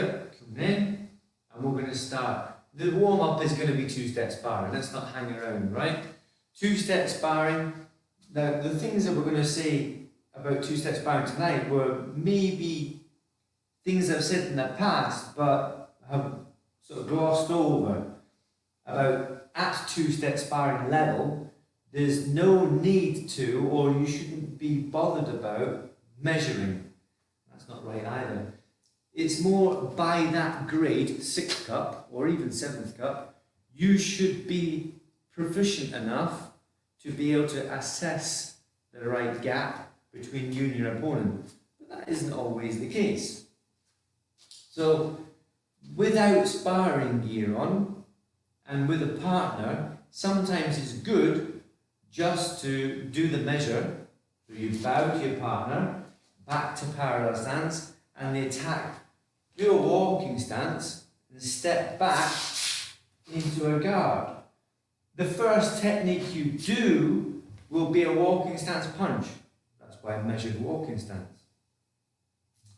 Come in, and we're going to start. The warm-up is going to be two-step sparring. Let's not hang around, right? Two-step sparring. Now, the things that we're going to say about two-step sparring tonight were maybe things I've said in the past, but have sort of glossed over. About at two-step sparring level, there's no need to, or you shouldn't be bothered about, measuring. That's not right either. It's more by that grade, 6th cup or even 7th cup, you should be proficient enough to be able to assess the right gap between you and your opponent. But that isn't always the case. So, without sparring gear on and with a partner, sometimes it's good just to do the measure. So you bow to your partner, back to parallel stance, and the attack. Do a walking stance and step back into a guard. The first technique you do will be a walking stance punch. That's why I measured walking stance.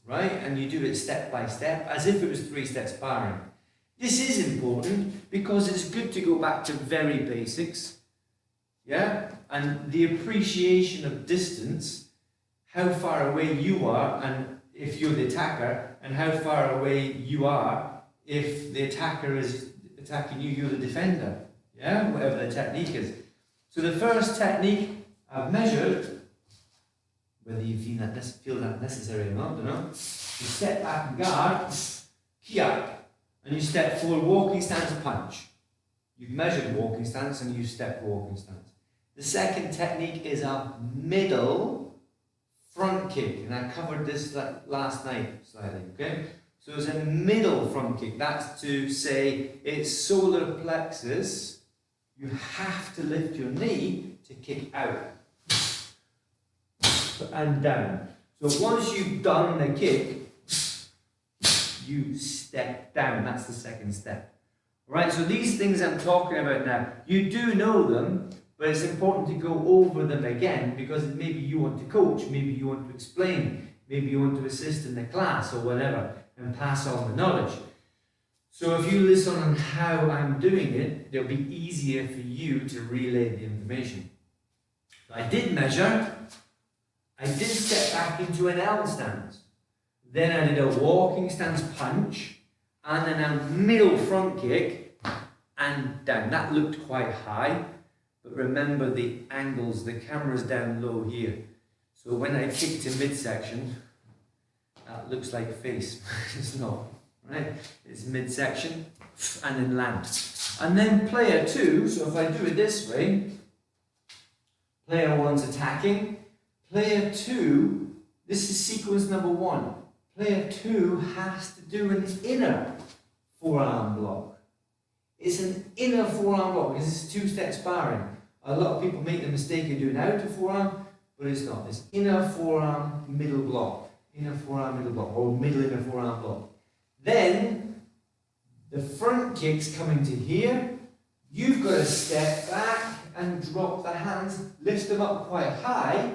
Right? And you do it step by step as if it was 3-step sparring. This is important because it's good to go back to very basics. Yeah? And the appreciation of distance, how far away you are, and if you're the attacker, and how far away you are if the attacker is attacking you, you're the defender. Yeah? Whatever the technique is. So the first technique I've measured, whether you feel that necessary or not, I don't know. You step back and guard, kia, and you step forward, walking stance punch. You've measured walking stance and you step walking stance. The second technique is a middle front kick, and I covered this last night slightly, okay? So it's a middle front kick. That's to say it's solar plexus. You have to lift your knee to kick out and down. So once you've done the kick, you step down. That's the second step. All right, so these things I'm talking about now, you do know them, but it's important to go over them again because maybe you want to coach, maybe you want to explain, maybe you want to assist in the class or whatever and pass on the knowledge. So if you listen on how I'm doing it, it'll be easier for you to relay the information. I did measure, I did step back into an L stance, then I did a walking stance punch and then a middle front kick and down. That looked quite high. But remember the angles, the camera's down low here. So when I kick to midsection, that looks like face. It's not, right? It's midsection and then land. And then player 2, so if I do it this way, player 1's attacking. Player 2, this is sequence number 1. Player 2 has to do an inner forearm block. It's an inner forearm block because it's 2-step sparring. A lot of people make the mistake of doing outer forearm, but it's not. It's inner forearm, middle block. Inner forearm, middle block, or middle inner forearm block. Then, the front kick's coming to here. You've got to step back and drop the hands, lift them up quite high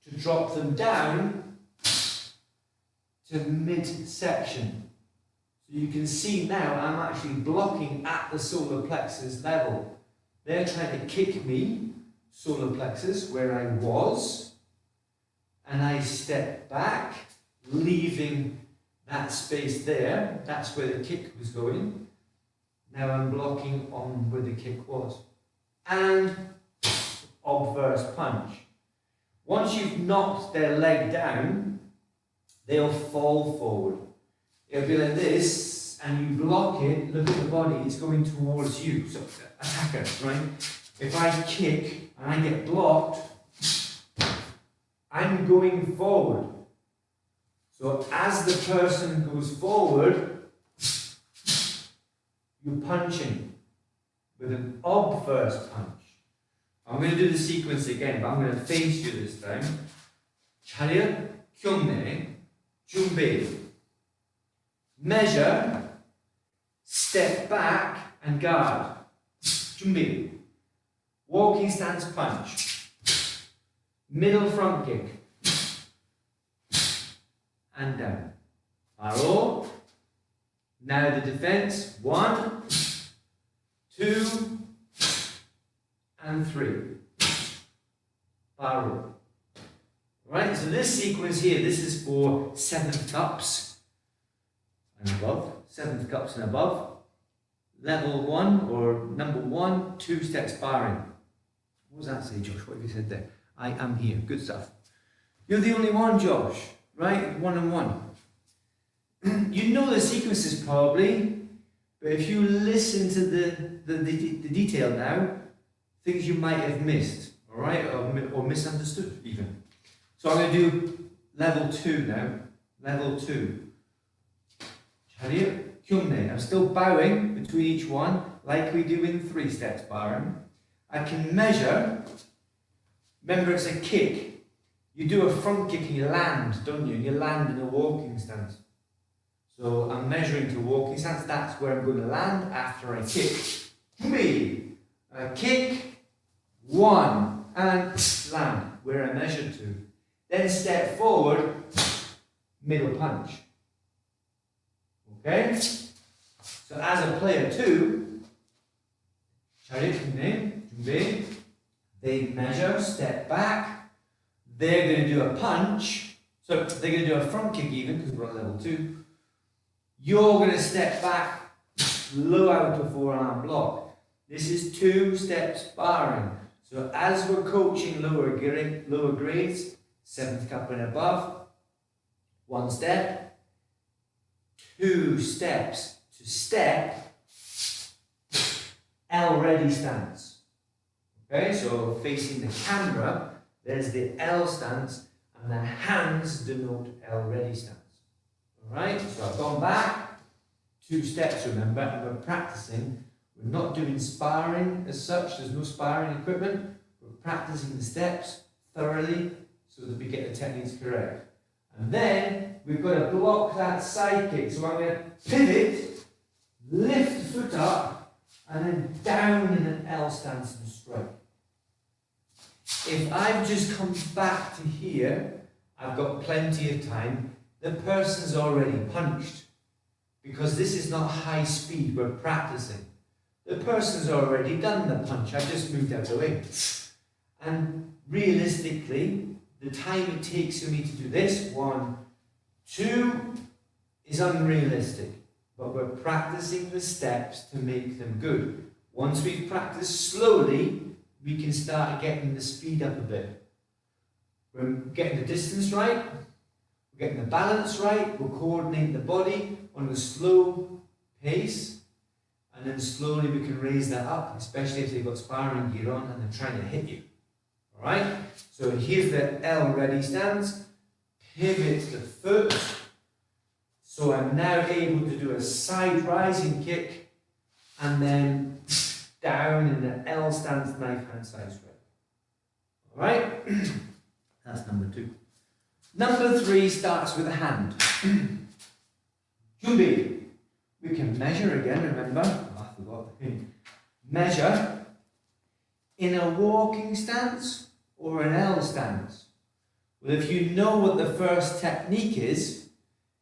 to drop them down to midsection. So you can see now I'm actually blocking at the solar plexus level. They're trying to kick me, solar plexus, where I was, and I step back, leaving that space there. That's where the kick was going. Now I'm blocking on where the kick was. And obverse punch. Once you've knocked their leg down, they'll fall forward. It'll be like this, and you block it, look at the body, it's going towards you. So, attacker, right? If I kick and I get blocked, I'm going forward. So as the person goes forward, you're punching with an obverse punch. I'm going to do the sequence again, but I'm going to face you this time. 차렷, 경례, 준비. Measure, step back and guard. 준비. Walking stance punch. Middle front kick. And down. 바로 Now the defense, 1, 2, and 3. Bar row. Right, so this sequence here, this is for 7th cups and above. 7th cups and above. Level 1 or number 1, 2-step sparring. What does that say, Josh? What have you said there? I am here. Good stuff. You're the only one, Josh. Right? 1 and 1. You know the sequences probably, but if you listen to the detail now, things you might have missed, all right, or misunderstood even. So I'm going to do level 2 now. Level 2. Chariot, kyumne. I'm still bowing between each one, like we do in 3-step sparring. I can measure. Remember, it's a kick. You do a front kick and you land, don't you? You land in a walking stance. So I'm measuring to walking stance. That's where I'm going to land after I kick. 3. Kick. 1. And land, where I measured to. Then step forward. Middle punch. Okay? So as a player 2, they measure, step back. They're going to do a punch. So they're going to do a front kick even, because we're on level 2. You're going to step back, low outer forearm block. This is 2-step sparring. So as we're coaching lower grades, 7th cup and above, 1 step, 2 steps to step, L ready stance. Okay, so facing the camera, there's the L stance, and the hands denote L ready stance. Alright, so I've gone back, 2 steps, remember, and we're practicing. We're not doing sparring as such, there's no sparring equipment. We're practicing the steps thoroughly so that we get the techniques correct. And then we've got to block that side kick. So I'm going to pivot, lift the foot up, and then down in an L stance and strike. If I've just come back to here, I've got plenty of time. The person's already punched, because this is not high speed, we're practicing. The person's already done the punch, I just moved out of the way. And realistically, the time it takes for me to do this, 1, 2, is unrealistic. But we're practicing the steps to make them good. Once we've practiced slowly, we can start getting the speed up a bit. We're getting the distance right, we're getting the balance right, we're coordinating the body on a slow pace, and then slowly we can raise that up, especially if they've got sparring gear on and they're trying to hit you. Alright? So here's the L ready stance, pivot the foot, so I'm now able to do a side rising kick, and then down in the L stance, knife hand side strike. Alright? That's number 2. Number 3 starts with a hand. Jubi. We can measure again, remember? Oh, I forgot the thing. Measure in a walking stance or an L stance. Well, if you know what the first technique is,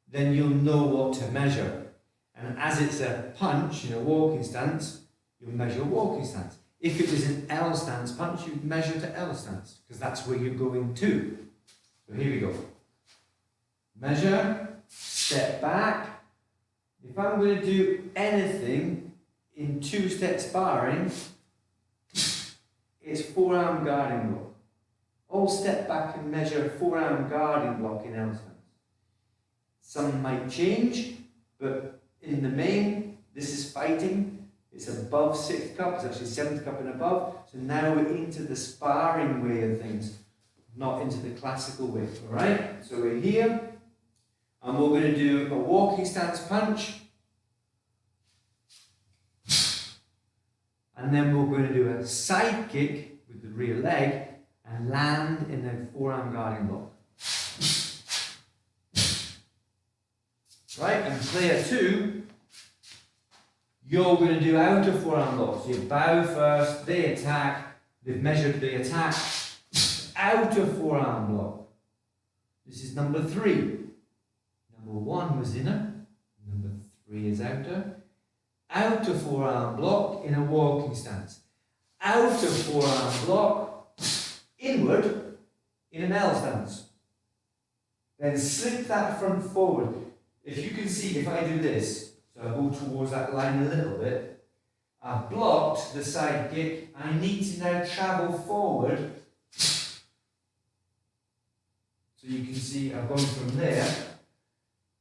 then you'll know what to measure. And as it's a punch in a walking stance, you'll measure walking stance. If it was an L stance punch, you'd measure to L stance, because that's where you're going to. So here we go. Measure, step back. If I'm going to do anything in 2-step sparring, it's forearm guarding block. All step back and measure forearm guarding block in L stance. Some might change, but in the main, this is fighting. It's above 6th cup, it's actually 7th cup and above. So now we're into the sparring way of things, not into the classical way. Alright? So we're here, and we're going to do a walking stance punch. And then we're going to do a side kick with the rear leg and land in a forearm guarding block. Right? And player 2, you're going to do outer forearm blocks. So you bow first, they attack, they've measured the attack, outer forearm block. This is number 3. Number 1 was inner, number 3 is outer. Outer forearm block in a walking stance. Outer forearm block, inward in an L stance. Then slip that front forward. If you can see, if I do this, so I go towards that line a little bit, I've blocked the side kick. I need to now travel forward. So you can see I've gone from there,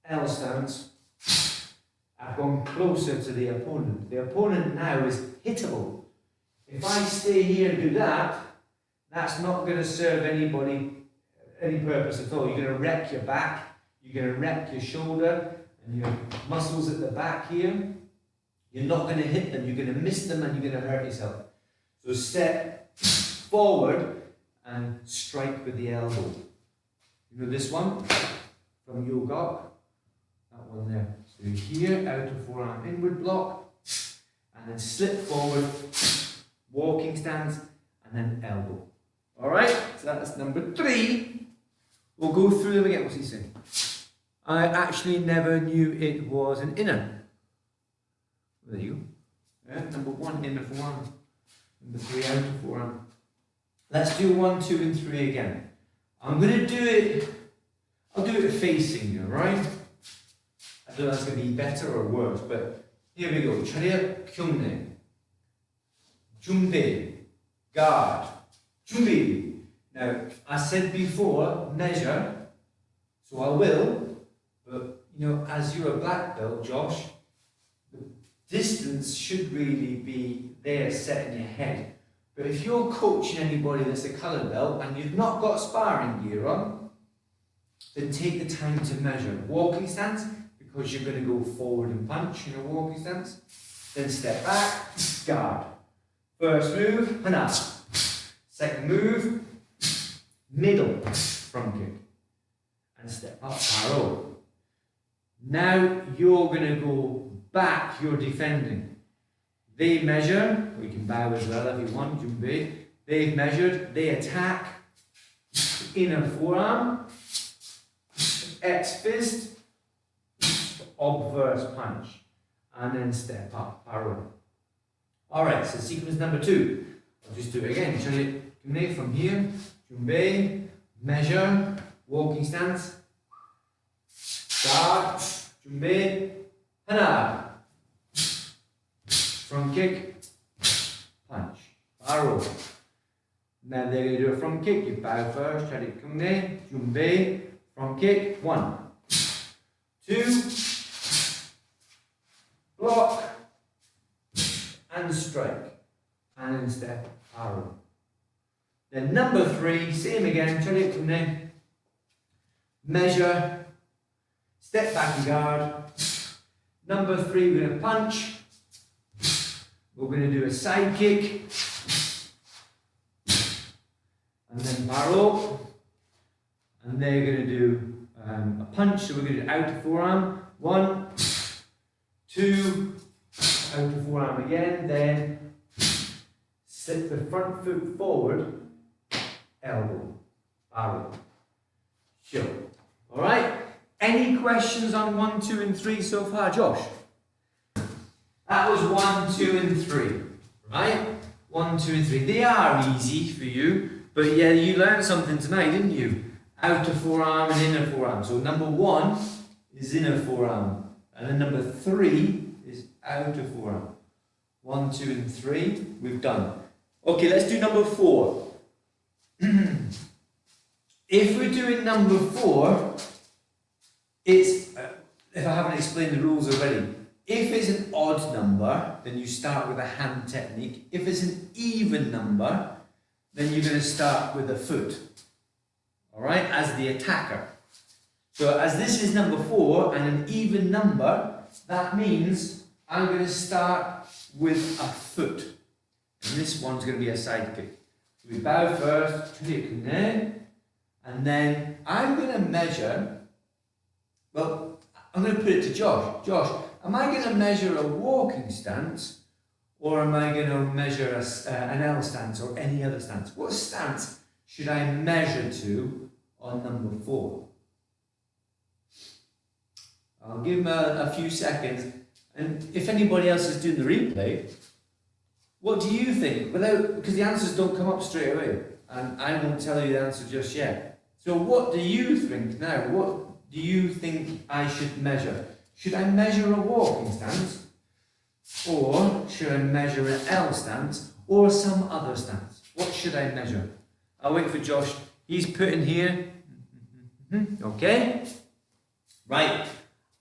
L stance, I've gone closer to the opponent. The opponent now is hittable. If I stay here and do that, that's not going to serve anybody any purpose at all. You're going to wreck your back, you're going to wreck your shoulder and your muscles at the back here. You're not going to hit them, you're going to miss them and you're going to hurt yourself. So step forward and strike with the elbow. You know this one from Yoga? That one there. So here, outer forearm inward block, and then slip forward, walking stance, and then elbow. Alright, so that's number 3. We'll go through them again. What's he saying? I actually never knew it was an inner. There you go. Yeah, number 1, inner forearm. Number 3, outer forearm. Let's do 1, 2, and 3 again. I'm going to do it, I'll do it facing you, right? I don't know if that's going to be better or worse, but here we go. Chariya kyungne. Jumbe. Guard. Jumbe. Now, I said before, measure, so I will, but you know, as you're a black belt, Josh, the distance should really be there set in your head. But if you're coaching anybody that's a coloured belt and you've not got sparring gear on, then take the time to measure. Walking stance, because you're going to go forward and punch in a walking stance. Then step back, guard. First move, hana. Second move, middle, front kick. And step up, paro. Now you're going to go back, you're defending. They measure, we can bow as well if you want, jumbe. They've measured, they attack, inner forearm, X fist, obverse punch, and then step up, paro. Alright, so sequence number 2. I'll just do it again. Jumbe from here, jumbe, measure, walking stance, guard, jumbe, hana. Front kick, punch, paro. Now they're going to do a front kick. You bow first, chariya kyungne, jumbe, front kick. 1, 2, block, and strike. And then step, paro. Then number 3, same again, chariya kyungne, measure, step back and guard. Number 3, we're going to punch. We're going to do a side kick, and then paro, and they're going to do a punch, so we're going to do outer forearm, 1, 2, outer forearm again, then slip the front foot forward, elbow, paro, sure. Alright, any questions on 1, 2 and 3 so far, Josh? That was 1, 2 and 3, right? 1, 2 and 3. They are easy for you, but yeah, you learned something tonight, didn't you? Outer forearm and inner forearm. So number 1 is inner forearm, and then number 3 is outer forearm. 1, 2 and 3, we've done. Okay, let's do number 4. If we're doing number 4, it's, if I haven't explained the rules already, if it's an odd number, then you start with a hand technique. If it's an even number, then you're going to start with a foot, all right, as the attacker. So as this is number 4 and an even number, that means I'm going to start with a foot. And this one's going to be a side kick. So we bow first, and then I'm going to measure, well, I'm going to put it to Josh. Josh, am I going to measure a walking stance, or am I going to measure an L stance or any other stance? What stance should I measure to on number 4? I'll give him a few seconds. And if anybody else is doing the replay, what do you think? Because the answers don't come up straight away. And I won't tell you the answer just yet. So what do you think now? What do you think I should measure? Should I measure a walking stance? Or should I measure an L stance? Or some other stance? What should I measure? I'll wait for Josh. He's putting here. Okay? Right.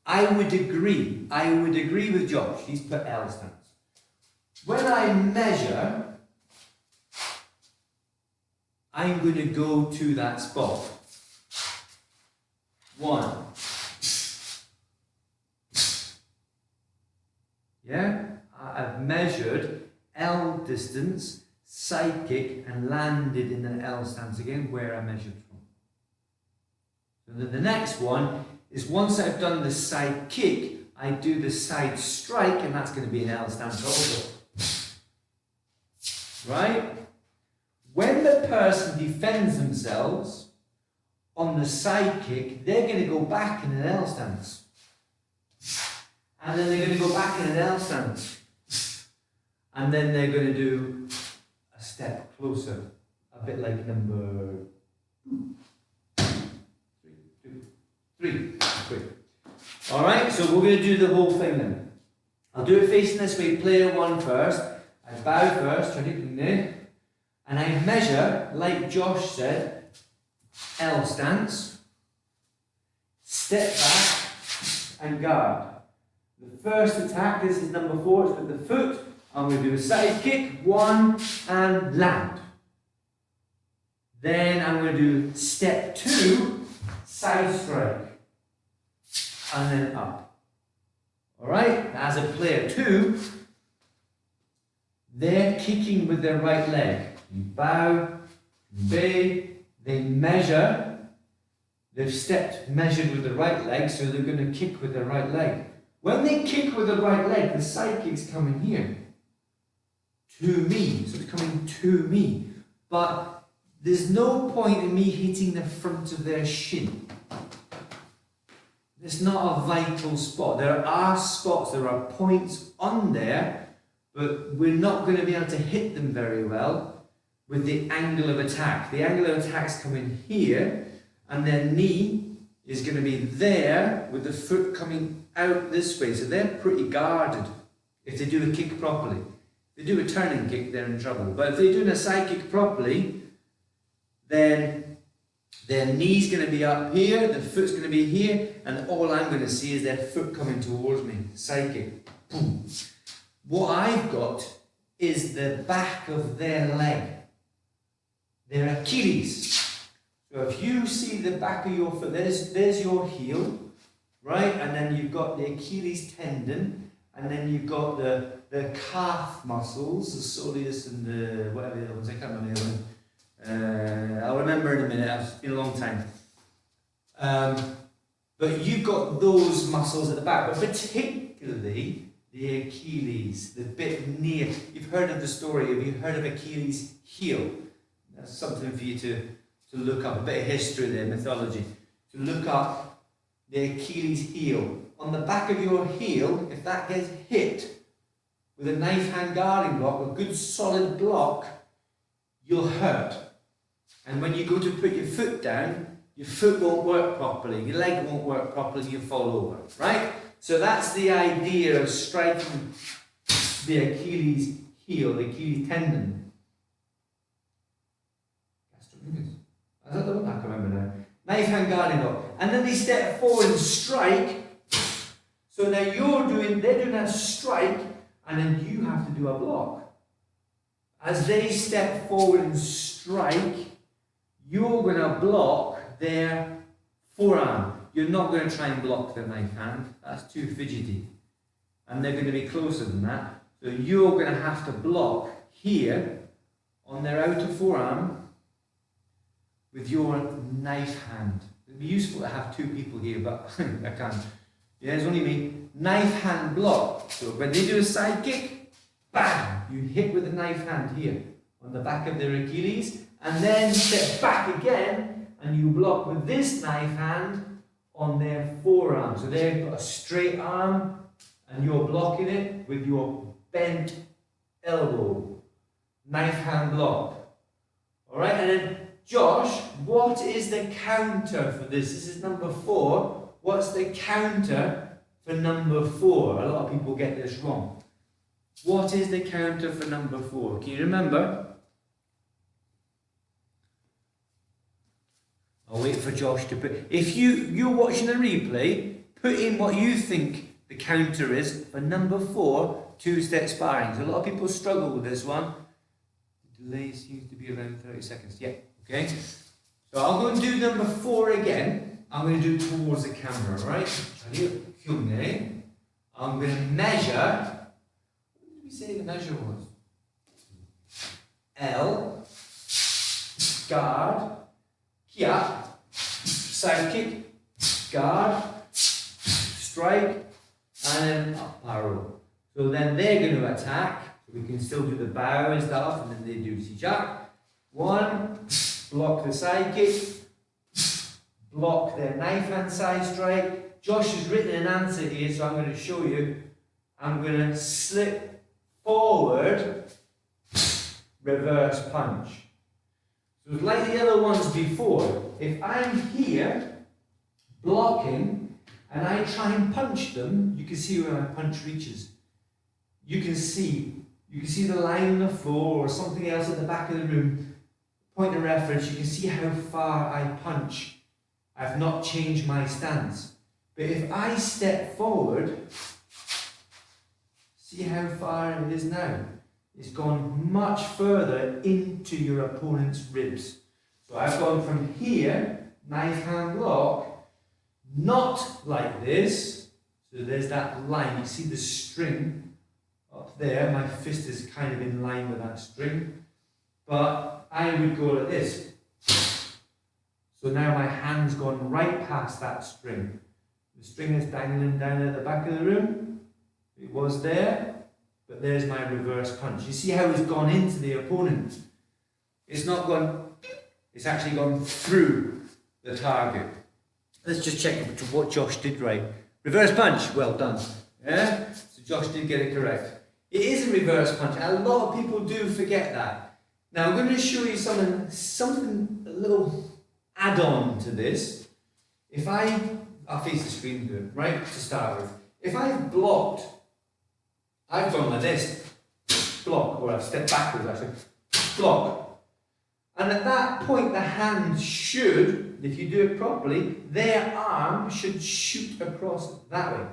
I would agree with Josh. He's put L stance. When I measure, I'm going to go to that spot. 1. Yeah? I've measured L distance, side kick, and landed in an L stance again where I measured from. So then the next one is once I've done the side kick, I do the side strike, and that's going to be an L stance also. Right? When the person defends themselves on the side kick, they're going to go back in an L stance. And then they're going to go back in an L stance. And then they're going to do a step closer. A bit like number 3. Alright, so we're going to do the whole thing then. I'll do it facing this way, player 1 first. I bow first, turn it in there. And I measure, like Josh said, L stance, step back, and guard. The first attack, this is number 4, it's with the foot. I'm going to do a side kick, 1, and land. Then I'm going to do step 2, side strike, and then up. Alright, as a player 2, they're kicking with their right leg. You bow, they measure, they've measured with the right leg, so they're going to kick with their right leg. When they kick with the right leg, the side kick's coming here, to me, so it's coming to me. But there's no point in me hitting the front of their shin. It's not a vital spot. There are spots, there are points on there, but we're not going to be able to hit them very well with the angle of attack. The angle of attack's coming here, and their knee is going to be there with the foot coming out this way. So they're pretty guarded if they do a kick properly. If they do a turning kick, they're in trouble. But if they're doing a side kick properly, then their knee's going to be up here, the foot's going to be here, and all I'm going to see is their foot coming towards me. Side kick. Boom. What I've got is the back of their leg. Their Achilles. So if you see the back of your foot, there's your heel, right? And then you've got the Achilles tendon, and then you've got the calf muscles, the soleus and the whatever the other ones, I can't remember the other one. I'll remember in a minute, it's been a long time. But you've got those muscles at the back, but particularly the Achilles, the bit near. You've heard of the story, have you heard of Achilles' heel? That's something for you to look up, a bit of history there, mythology. To look up the Achilles heel. On the back of your heel, if that gets hit with a knife hand guarding block, a good solid block, you'll hurt. And when you go to put your foot down, your foot won't work properly, your leg won't work properly, you'll fall over, right? So that's the idea of striking the Achilles heel, the Achilles tendon. Is that the one? I can't remember now. Knife hand guarding block. And then they step forward and strike. So now they're doing that strike, and then you have to do a block. As they step forward and strike, you're going to block their forearm. You're not going to try and block their knife hand. That's too fidgety. And they're going to be closer than that. So you're going to have to block here on their outer forearm with your knife hand. It'd be useful to have 2 people here, but I can't. Yeah, it's only me. Knife hand block. So when they do a side kick, bam! You hit with the knife hand here on the back of their Achilles, and then step back again, and you block with this knife hand on their forearm. So they've got a straight arm and you're blocking it with your bent elbow. Knife hand block. Alright, and then Josh, what is the counter for this? This is number 4. What's the counter for number 4? A lot of people get this wrong. What is the counter for number 4? Can you remember? I'll wait for Josh to put... If you're watching a replay, put in what you think the counter is for number 4, two-step sparring. So a lot of people struggle with this one. The delay seems to be around 30 seconds. Yeah, okay. So I'll go and do number 4 again. I'm going to do it towards the camera, right? I'm going to measure... What did we say the measure was? L, guard, kia, side kick, guard, strike, and then up arrow. So then they're going to attack. So we can still do the bow and stuff, and then they do sijak. 1, block the side kick, block their knife hand side strike. Josh has written an answer here, so I'm going to show you. I'm going to slip forward, reverse punch. So like the other ones before, if I'm here, blocking, and I try and punch them, you can see where my punch reaches. You can see the line on the floor or something else at the back of the room. Point of reference, you can see how far I punch. I've not changed my stance. But if I step forward, see how far it is now. It's gone much further into your opponent's ribs. So I've gone from here, knife hand block, not like this. So there's that line. You see the string up there. My fist is kind of in line with that string. But I would go like this. So now my hand's gone right past that string. The string is dangling down at the back of the room. It was there. But there's my reverse punch. You see how it's gone into the opponent? It's not gone, it's actually gone through the target. Let's just check what Josh did right. Reverse punch, well done. Yeah? So Josh did get it correct. It is a reverse punch. A lot of people do forget that. Now I'm going to show you something a little add-on to this. I'll face the screen here, right, to start with. If I've blocked, I've gone like this, block, or I've stepped backwards actually, block. And at that point the hand should, if you do it properly, their arm should shoot across that way.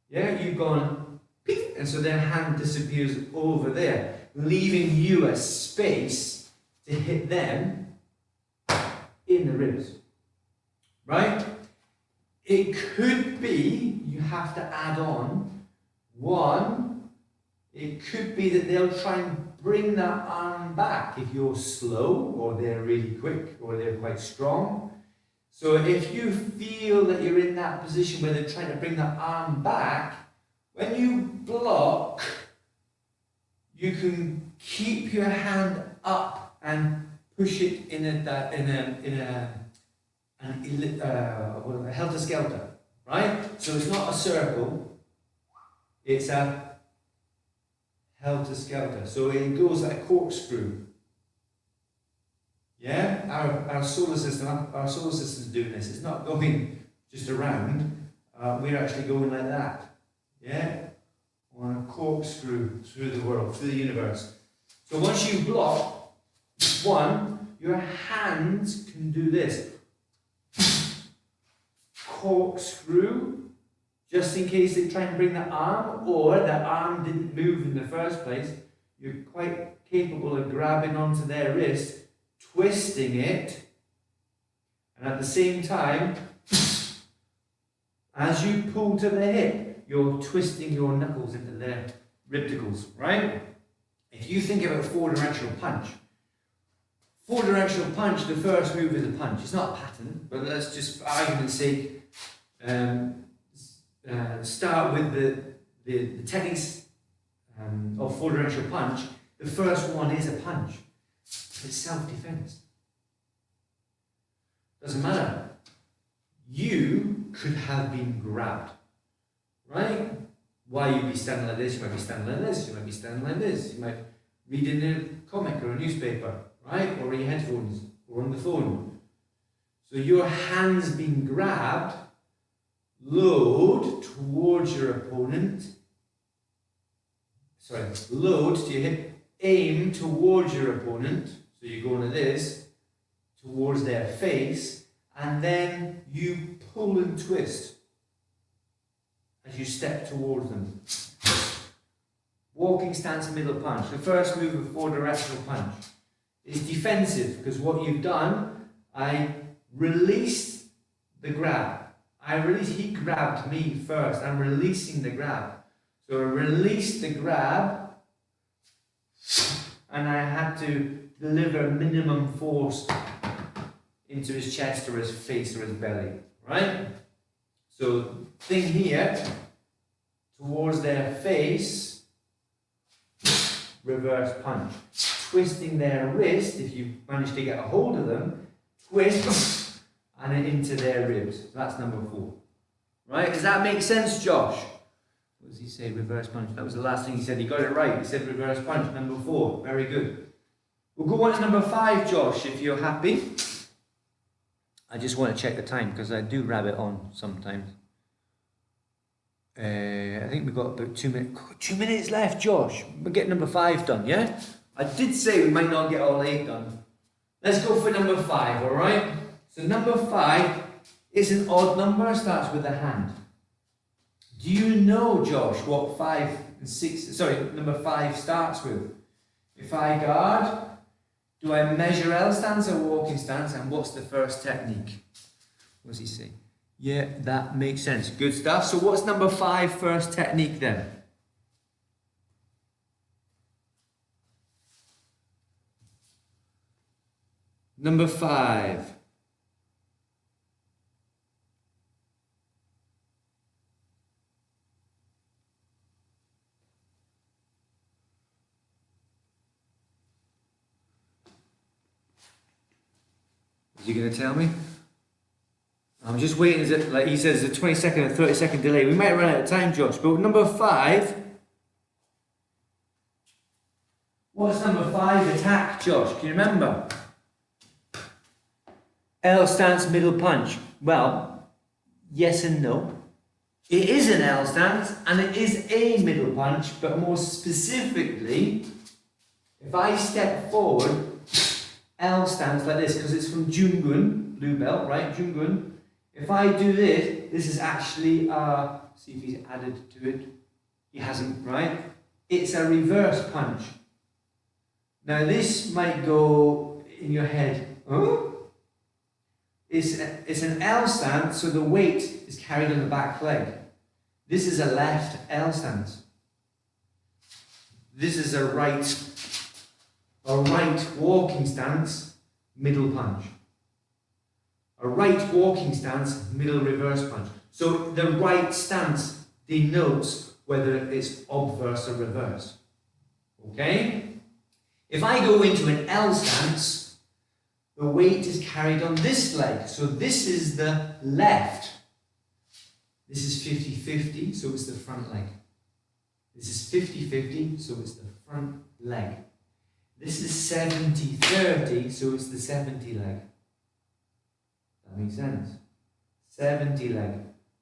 Yeah, you've gone, peek, and so their hand disappears over there, leaving you a space to hit them in the ribs. Right? It could be, you have to add on, 1, it could be that they'll try and bring that arm back if you're slow, or they're really quick, or they're quite strong. So if you feel that you're in that position where they're trying to bring that arm back, when you block, you can keep your hand up and push it in a helter-skelter, right? So it's not a circle. It's a helter-skelter. So it goes like a corkscrew. Yeah? Our solar system's doing this. It's not going just around. We're actually going like that. Yeah? On a corkscrew through the world, through the universe. So once you block, 1, your hands can do this. Corkscrew. Just in case they try and bring the arm, or the arm didn't move in the first place, you're quite capable of grabbing onto their wrist, twisting it, and at the same time, as you pull to the hip, you're twisting your knuckles into their ribticles, right? If you think about four-directional punch, the first move is a punch. It's not a pattern, but let's just, for argument's sake, start with the techniques of four-directional punch. The first one is a punch. It's self-defense. Doesn't matter. you could have been grabbed, right? Why you'd be standing like this, you might be standing like this, you might be standing like this, you might read in a comic or a newspaper, right? Or your headphones, or on the phone. So your hand's been grabbed, load towards your opponent, load to your hip, aim towards your opponent, so you're going like this, towards their face, and then you pull and twist as you step towards them. Walking stance, middle punch. The first move of four directional punch is defensive, because what you've done, I released the grab. He grabbed me first. I'm releasing the grab. So I released the grab, and I had to deliver minimum force into his chest or his face or his belly, right? So thing here, towards their face, reverse punch. Twisting their wrist, if you manage to get a hold of them, twist, and into their ribs. So that's number 4. Right? Does that make sense, Josh? What does he say? Reverse punch. That was the last thing he said. He got it right. He said reverse punch, number 4. Very good. We'll go on to number 5, Josh, if you're happy. I just want to check the time, because I do rabbit on sometimes. I think we've got about 2 minutes. 2 minutes left, Josh. We'll get number 5 done, yeah? I did say we might not get all 8 done. Let's go for number 5, alright? So number 5 is an odd number, starts with a hand. Do you know, Josh, what 5 and 6, number 5 starts with? If I guard, do I measure L stance or walking stance, and what's the first technique? What does he say? Yeah, that makes sense. Good stuff. So what's number 5 first technique then? Number 5. Is he going to tell me? I'm just waiting, is it, like he says, a 20-second or 30-second delay. We might run out of time, Josh. But number 5. What's number 5 attack, Josh? Can you remember? L stance, middle punch. Well, yes and no. It is an L stance and it is a middle punch, but more specifically, if I step forward, L stance like this, because it's from Jungun, blue belt, right? Jungun. If I do this, this is actually, see if he's added to it. He hasn't, right? It's a reverse punch. Now this might go in your head, huh? It's an L stance, so the weight is carried on the back leg. This is a left L stance. This is a right walking stance, middle punch. A right walking stance, middle reverse punch. So the right stance denotes whether it's obverse or reverse. Okay? If I go into an L stance, the weight is carried on this leg. So this is the left. This is 50-50, so it's the front leg. This is 50-50, so it's the front leg. This is 70-30, so it's the 70 leg. That makes sense. 70 leg,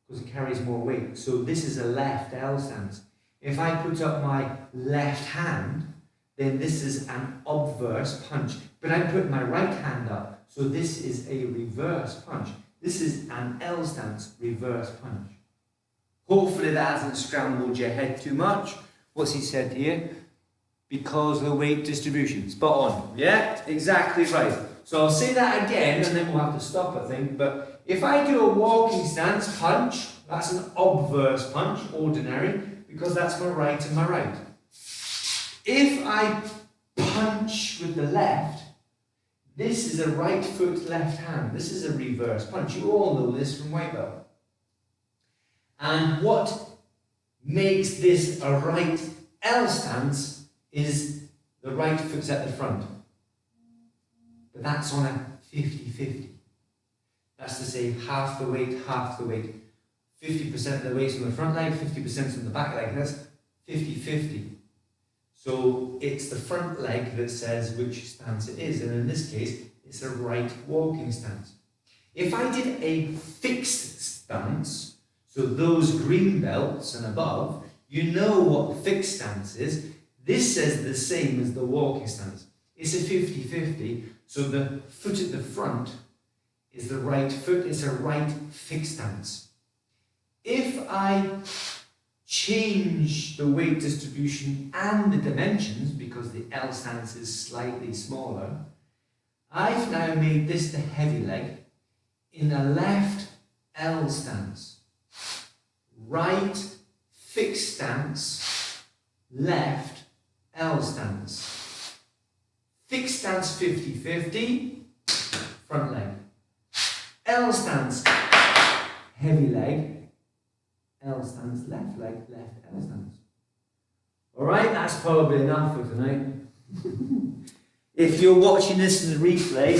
because it carries more weight. So this is a left L stance. If I put up my left hand, then this is an obverse punch. But I put my right hand up, so this is a reverse punch. This is an L stance, reverse punch. Hopefully that hasn't scrambled your head too much. What's he said here? Because of the weight distribution. Spot on. Yeah, exactly right. So I'll say that again, and then we'll have to stop, I think. But if I do a walking stance punch, that's an obverse punch, ordinary, because that's my right and my right. If I punch with the left, this is a right foot, left hand. This is a reverse punch. You all know this from white belt. And what makes this a right L stance is the right foot's at the front. But that's on a 50-50. That's to say half the weight, half the weight. 50% of the weight's on the front leg, 50% on the back leg. That's 50-50. So it's the front leg that says which stance it is, and in this case, it's a right walking stance. If I did a fixed stance, so those green belts and above, you know what the fixed stance is. This says the same as the walking stance. It's a 50-50, so the foot at the front is the right foot, it's a right fixed stance. If I change the weight distribution and the dimensions, because the L stance is slightly smaller, I've now made this the heavy leg in a left L stance, right fixed stance, left L stance. Fixed stance 50-50, front leg. L stance, heavy leg. L stance, left leg, left L stance. Alright, that's probably enough for tonight. If you're watching this in the replay,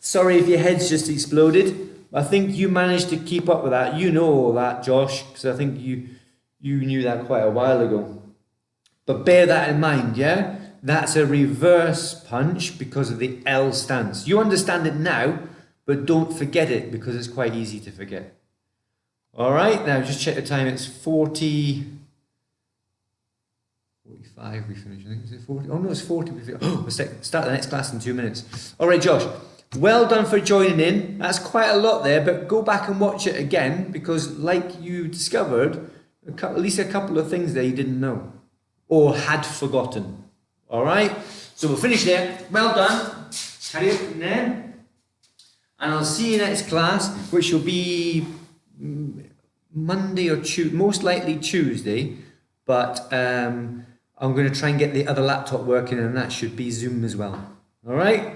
sorry if your head's just exploded. I think you managed to keep up with that. You know all that, Josh, because I think you knew that quite a while ago. But bear that in mind, yeah? That's a reverse punch because of the L stance. You understand it now, but don't forget it because it's quite easy to forget. Alright, now just check the time. It's 45 we finished, I think. Is it 40? Oh no, it's 40. Oh, we'll start the next class in 2 minutes. Alright, Josh, well done for joining in. That's quite a lot there, but go back and watch it again because, like you discovered, at least a couple of things there you didn't know or had forgotten. Alright, so we'll finish there. Well done. Carry it from there. And I'll see you next class, which will be Monday or Tuesday, most likely Tuesday, but I'm going to try and get the other laptop working, and that should be Zoom as well. All right?